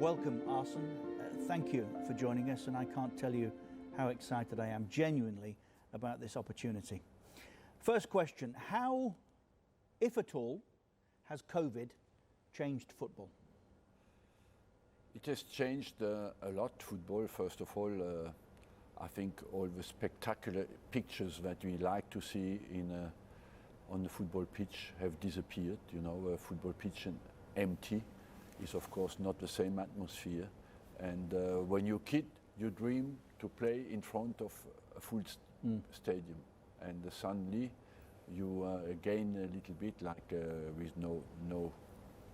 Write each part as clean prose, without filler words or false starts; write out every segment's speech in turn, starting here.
Welcome, Arsene. Thank you for joining us, and I can't tell you how excited I am genuinely about this opportunity. First question, how, if at all, has COVID changed football? It has changed a lot, football. First of all, I think all the spectacular pictures that we like to see on the football pitch have disappeared. You know, a football pitch empty is of course not the same atmosphere. And when you're a kid, you dream to play in front of a full stadium. And suddenly you gain a little bit like with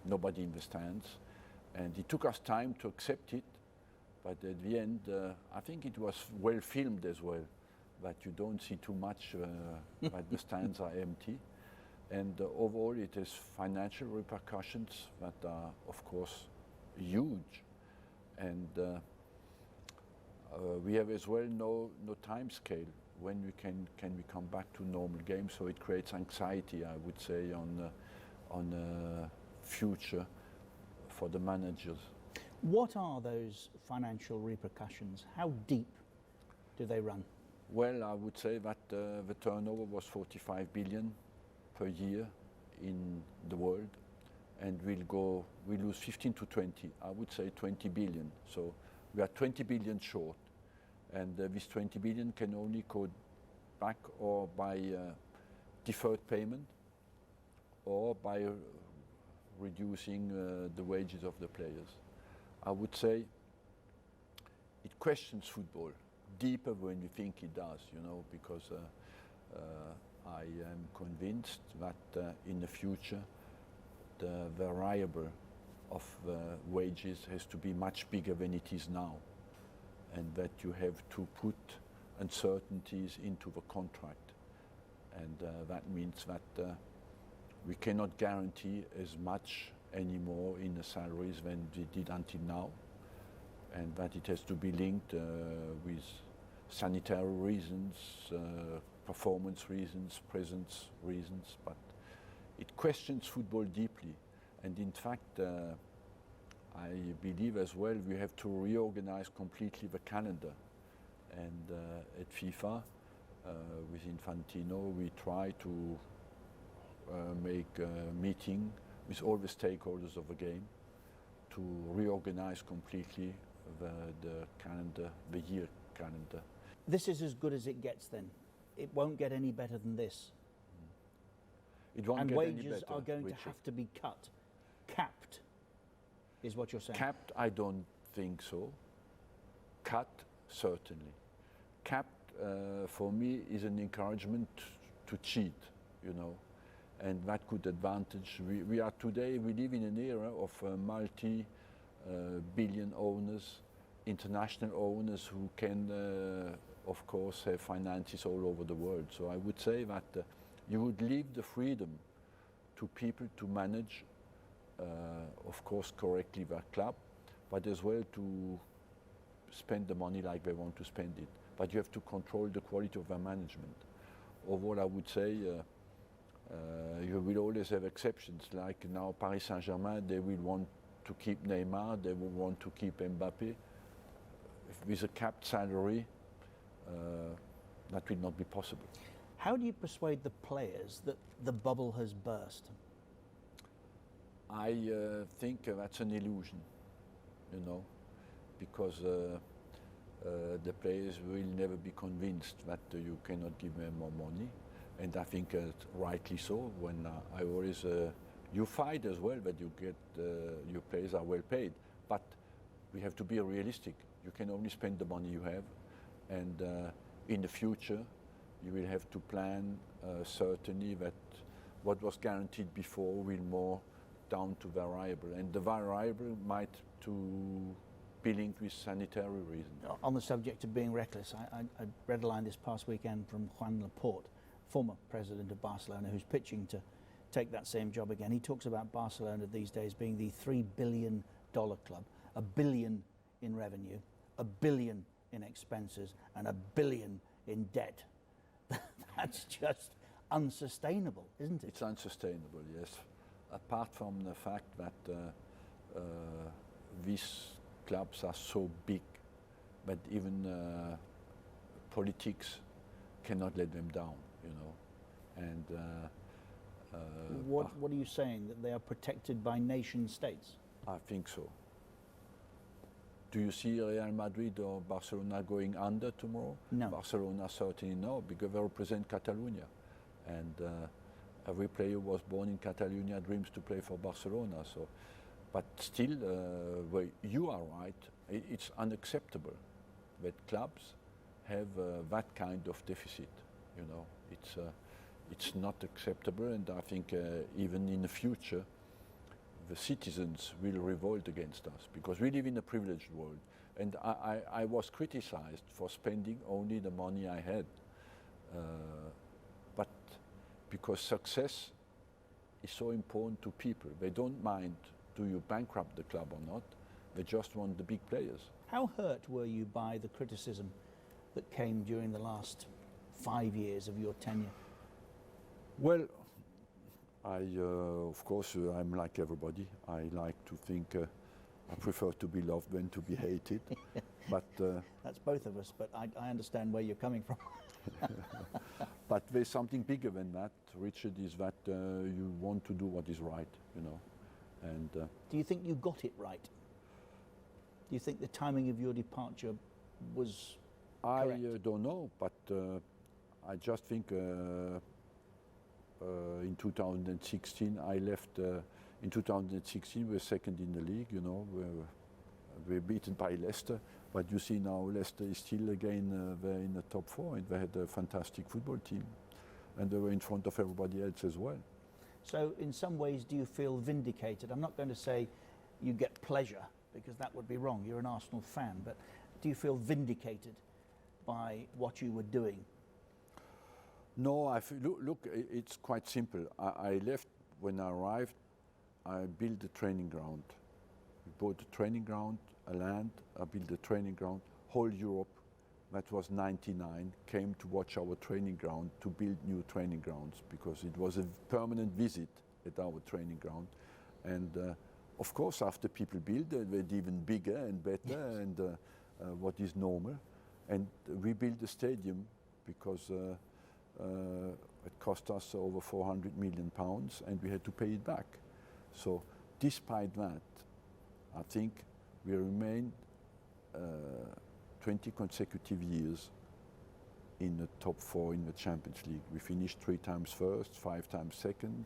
nobody in the stands. And it took us time to accept it, but at the end, I think it was well filmed as well, that you don't see too much that the stands are empty. And overall, it has financial repercussions that are, of course, huge. And we have as well no time scale when we can we come back to normal games. So it creates anxiety, I would say, on the future for the managers. What are those financial repercussions? How deep do they run? Well, I would say that the turnover was 45 billion per year in the world, and we lose 15 to 20. I would say 20 billion. So we are 20 billion short, and this 20 billion can only go back or by deferred payment or by reducing the wages of the players. I would say it questions football deeper than you think it does, you know, because I am convinced that in the future the variable of wages has to be much bigger than it is now, and that you have to put uncertainties into the contract, and that means that we cannot guarantee as much anymore in the salaries than we did until now, and that it has to be linked with sanitary reasons, performance reasons, presence reasons, but it questions football deeply. And in fact, I believe as well we have to reorganize completely the calendar. And at FIFA, with Infantino, we try to make a meeting with all the stakeholders of the game to reorganize completely the calendar, the year calendar. This is as good as it gets then? It won't get any better than this? It won't and get any wages better, are going Richard. to have to be cut, capped, is what you're saying? Capped, I don't think so. Cut, certainly. Capped, for me, is an encouragement to cheat, you know. And that could advantage. We are today, we live in an era of multi-billion owners, international owners who can, of course, have finances all over the world. So I would say that you would leave the freedom to people to manage, of course, correctly their club, but as well to spend the money like they want to spend it. But you have to control the quality of their management. Overall, I would say, you will always have exceptions, like now Paris Saint-Germain, they will want to keep Neymar, they will want to keep Mbappé. With a capped salary, that will not be possible. How do you persuade the players that the bubble has burst? I think that's an illusion, you know, because the players will never be convinced that you cannot give them more money. And I think rightly so. When I always, you fight as well that you get your players are well paid, but we have to be realistic. You can only spend the money you have, and in the future, you will have to plan certainly that what was guaranteed before will more down to variable, and the variable might to be linked with sanitary reasons. On the subject of being reckless, I read a line this past weekend from Juan Laporte, former president of Barcelona, who's pitching to take that same job again. He talks about Barcelona these days being the $3 billion club, $1 billion in revenue, $1 billion in expenses, and $1 billion in debt. That's just unsustainable, isn't it? It's unsustainable, yes. Apart from the fact that this clubs are so big, but even politics cannot let them down, you know. And what are you saying, that they are protected by nation states? I think so. Do you see Real Madrid or Barcelona going under tomorrow? No. Barcelona certainly no, because they represent Catalonia. And every player was born in Catalonia dreams to play for Barcelona. So, but still, well, you are right. It's unacceptable that clubs have that kind of deficit. You know, it's not acceptable, and I think even in the future, the citizens will revolt against us, because we live in a privileged world. And I was criticized for spending only the money I had. But because success is so important to people, they don't mind do you bankrupt the club or not, they just want the big players. How hurt were you by the criticism that came during the last 5 years of your tenure? Well, of course, I'm like everybody. I like to think I prefer to be loved than to be hated. But that's both of us, but I understand where you're coming from. But there's something bigger than that, Richard, is that you want to do what is right, you know. And do you think you got it right? Do you think the timing of your departure was correct? I don't know, but I just think in 2016 I left. In 2016 we were second in the league, you know. We were beaten by Leicester, but you see now Leicester is still again there in the top four, and they had a fantastic football team, and they were in front of everybody else as well. So in some ways, do you feel vindicated? I'm not going to say you get pleasure, because that would be wrong. You're an Arsenal fan, but do you feel vindicated by what you were doing? No, look, it's quite simple. I left. When I arrived, I built a training ground. We bought a training ground, a land, I built a training ground. Whole Europe, that was 99, came to watch our training ground, to build new training grounds, because it was a permanent visit at our training ground. And of course, after people build, they went even bigger and better, yes. And what is normal. And we built a stadium because it cost us over £400 million, and we had to pay it back. So despite that, I think we remained 20 consecutive years in the top four in the Champions League. We finished 3 times first, 5 times second,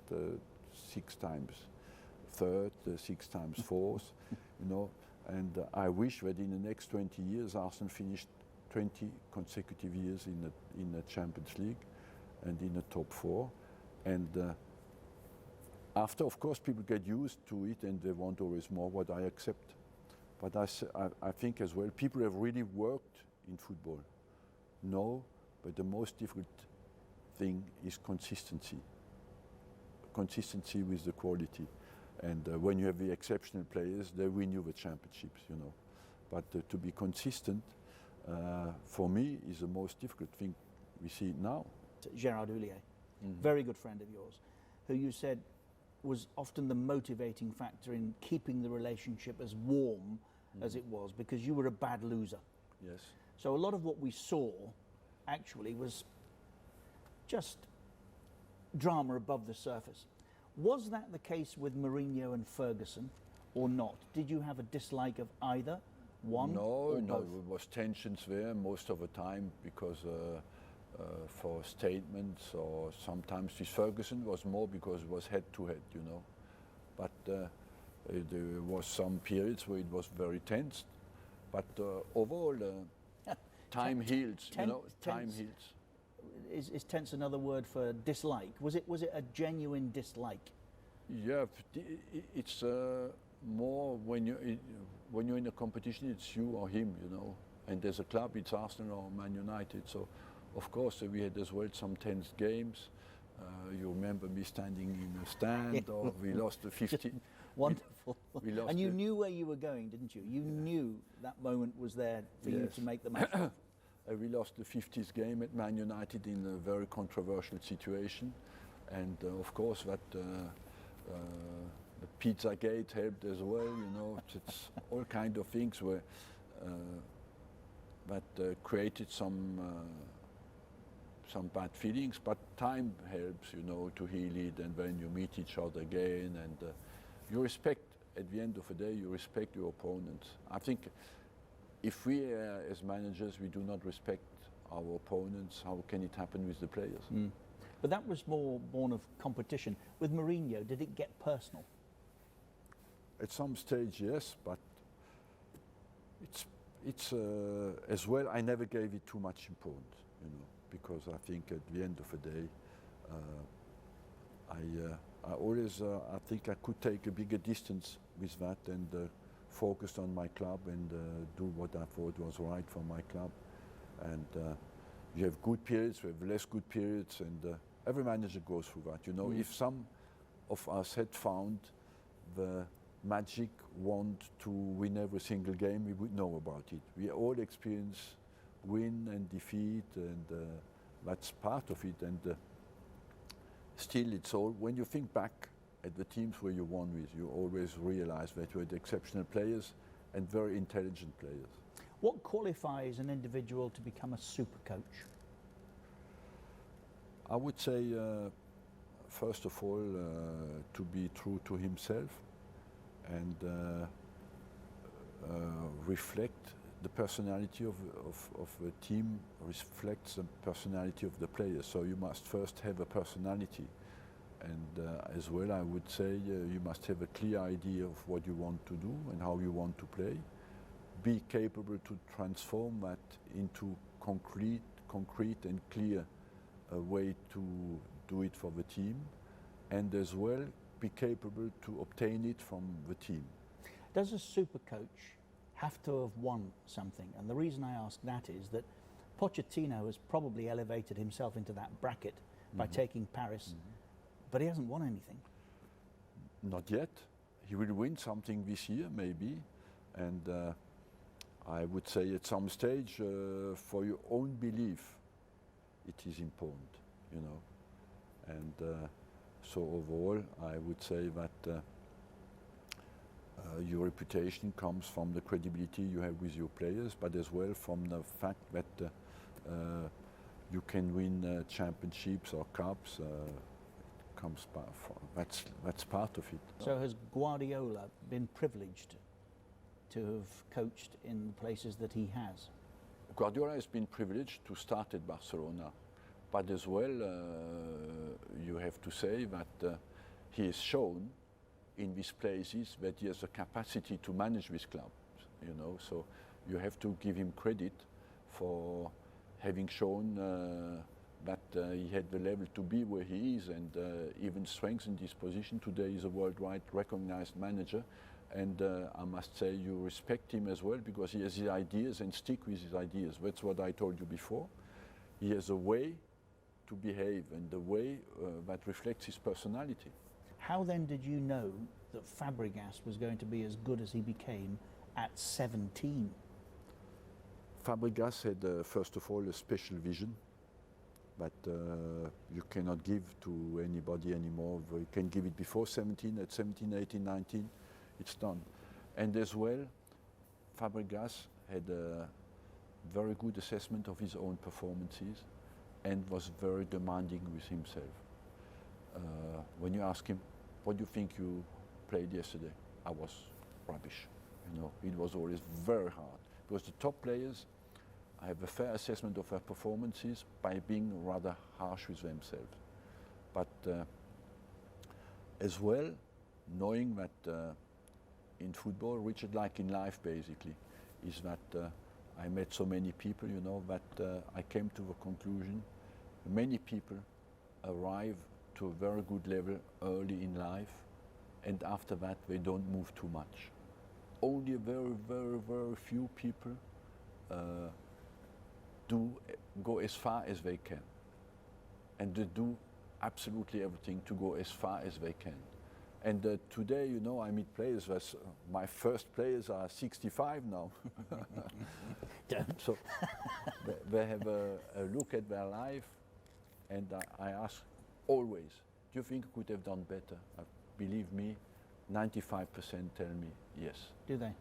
6 times third, 6 times fourth, you know. And I wish that in the next 20 years, Arsenal finished 20 consecutive years in the Champions League and in the top four. And after, of course, people get used to it and they want always more, what I accept. But I think as well, people have really worked in football. No, but the most difficult thing is consistency. Consistency with the quality. And when you have the exceptional players, they win you the championships, you know. But to be consistent, for me, is the most difficult thing. We see it now. Gerard Houllier, very good friend of yours, who you said was often the motivating factor in keeping the relationship as warm as it was, because you were a bad loser. Yes. So a lot of what we saw actually was just drama above the surface. Was that the case with Mourinho and Ferguson, or not? Did you have a dislike of either one? No, no, there was tensions there most of the time, because for statements, or sometimes with Ferguson was more because it was head-to-head, you know. But there was some periods where it was very tense. But overall, time heals, you know, time heals. Is tense another word for dislike? Was it a genuine dislike? Yeah, it's more when you're in a competition, it's you or him, you know. And as a club, it's Arsenal or Man United. So, of course, we had as well some tense games. You remember me standing in a stand, or we lost the 50. Wonderful. We lost and you knew where you were going, didn't you? You knew that moment was there for you to make the match. We lost the 50th game at Man United in a very controversial situation, and of course that the Pizzagate helped as well. You know, it's all kind of things where that created some bad feelings. But time helps, you know, to heal it. And when you meet each other again, and you respect. At the end of the day, you respect your opponents. I think if we, as managers, we do not respect our opponents, how can it happen with the players? Mm. But that was more born of competition. With Mourinho, did it get personal? At some stage, yes, but it's as well. I never gave it too much importance, you know, because I think at the end of the day, I always I think I could take a bigger distance with that and focused on my club and do what I thought was right for my club. And you have good periods, we have less good periods, and every manager goes through that. You know, if some of us had found the magic wand to win every single game, we would know about it. We all experience win and defeat, and that's part of it. And still, it's all, when you think back at the teams where you won with, you always realize that you had exceptional players and very intelligent players. What qualifies an individual to become a super coach? I would say, first of all, to be true to himself and reflect the personality of the team, reflects the personality of the players. So you must first have a personality. And as well, I would say you must have a clear idea of what you want to do and how you want to play. Be capable to transform that into concrete and clear way to do it for the team, and as well be capable to obtain it from the team. Does a super coach have to have won something? And the reason I ask that is that Pochettino has probably elevated himself into that bracket by taking Paris, but he hasn't won anything. Not yet. He will win something this year, maybe, and I would say at some stage, for your own belief, it is important, you know. And so overall, I would say that your reputation comes from the credibility you have with your players, but as well from the fact that you can win championships or cups. That's part of it. So has Guardiola been privileged to have coached in the places that he has? Guardiola has been privileged to start at Barcelona, but as well you have to say that he has shown in these places that he has a capacity to manage these clubs, you know, so you have to give him credit for having shown that he had the level to be where he is, and even strengthened his position. Today he's a worldwide recognized manager, and I must say you respect him as well because he has his ideas and stick with his ideas. That's what I told you before. He has a way to behave and a way that reflects his personality. How then did you know that Fabregas was going to be as good as he became at 17? Fabregas had, first of all, a special vision that you cannot give to anybody anymore. You can give it before 17, at 17, 18, 19, it's done. And as well, Fabregas had a very good assessment of his own performances and was very demanding with himself. When you ask him, what do you think you played yesterday? I was rubbish. You know, it was always very hard because the top players have a fair assessment of their performances by being rather harsh with themselves. But as well, knowing that in football, which is like in life basically, is that I met so many people, you know, that I came to the conclusion many people arrive to a very good level early in life, and after that they don't move too much. Only a very, very, very few people do go as far as they can, and they do absolutely everything to go as far as they can. And today, you know, I meet players. My first players are 65 now. So they have a look at their life, and I ask always, do you think I could have done better? Believe me, 95% tell me yes. Do they?